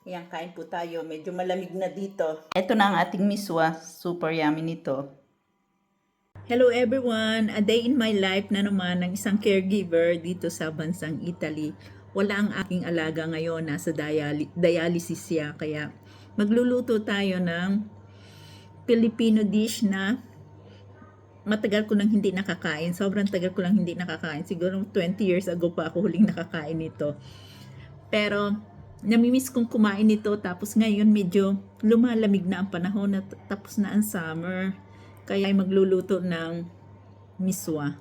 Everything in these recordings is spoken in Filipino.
Ayan, kain po tayo. Medyo malamig na dito. Ito na ang ating miswa. Super yummy nito. Hello everyone! A day in my life na naman ng isang caregiver dito sa bansang Italy. Wala ang aking alaga ngayon. Nasa dialysis siya. Kaya magluluto tayo ng Filipino dish na matagal ko nang hindi nakakain. Sobrang tagal ko lang hindi nakakain. Siguro 20 years ago pa ako huling nakakain nito. Pero namimiss kong kumain nito, tapos ngayon medyo lumalamig na ang panahon at tapos na ang summer. Kaya ay magluluto ng miswa.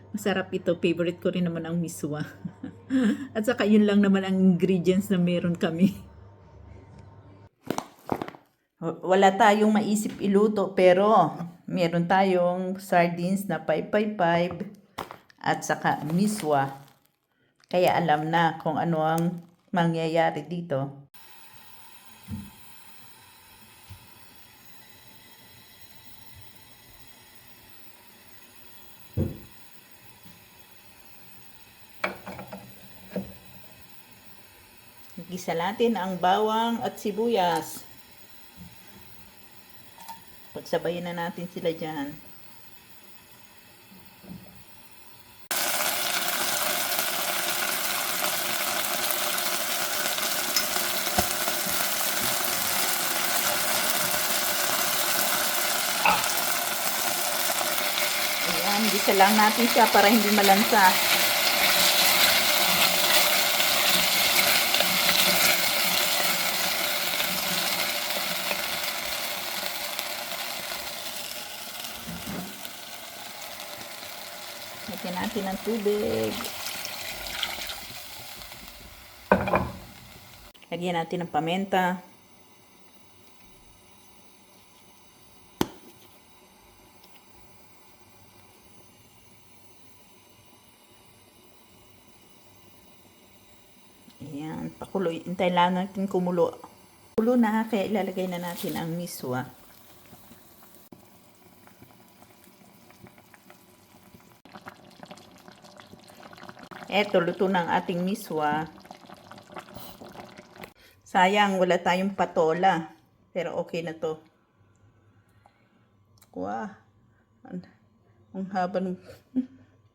Masarap ito, favorite ko rin naman ang miswa. At saka yun lang naman ang ingredients na meron kami. Wala tayong maisip iluto pero meron tayong sardines na 555 at saka miswa. Kaya alam na kung ano ang mangyayari dito. Gisa natin ang bawang at sibuyas. Pagsabayin na natin sila dyan. Ayan, gisa lang natin siya para hindi malansa. Lagyan natin ng tubig. Lagyan natin ng paminta. Ayan, pakulo. Hintayin lang natin kumulo. Kulo na, kaya ilalagay na natin ang miswa. Eto, luto na ang ating miswa. Sayang, wala tayong patola. Pero okay na to. Wow. Ang haba ng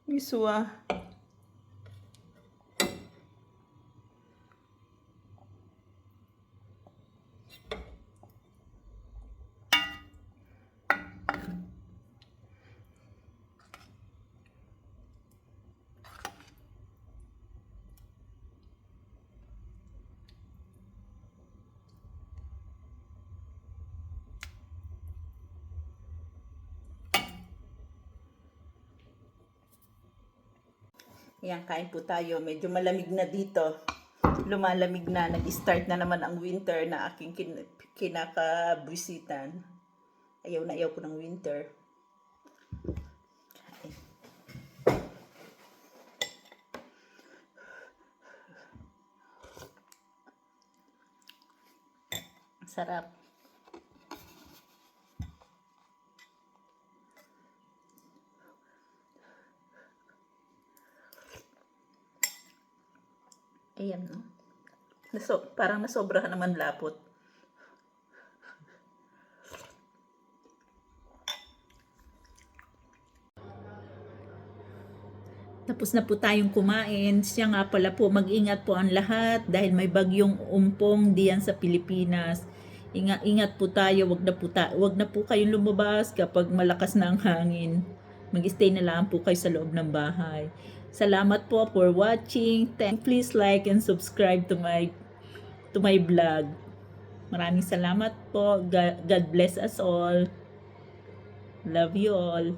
miswa. Ayan, kain po tayo. Medyo malamig na dito. Lumalamig na. Nag-start na naman ang winter na aking kinakabwisitan. Ayaw na ayaw ko ng winter. Sarap. Ayan, no? Parang nasobrahan naman lapot. Tapos na po tayong kumain. Siya nga pala po, mag-ingat po ang lahat dahil may bagyong umpong diyan sa Pilipinas. Ingat po tayo, wag na po kayong lumabas kapag malakas na ang hangin. Mag-stay na lang po kayo sa loob ng bahay. Salamat po for watching. Please like and subscribe to my vlog. Maraming salamat po. God bless us all. Love you all.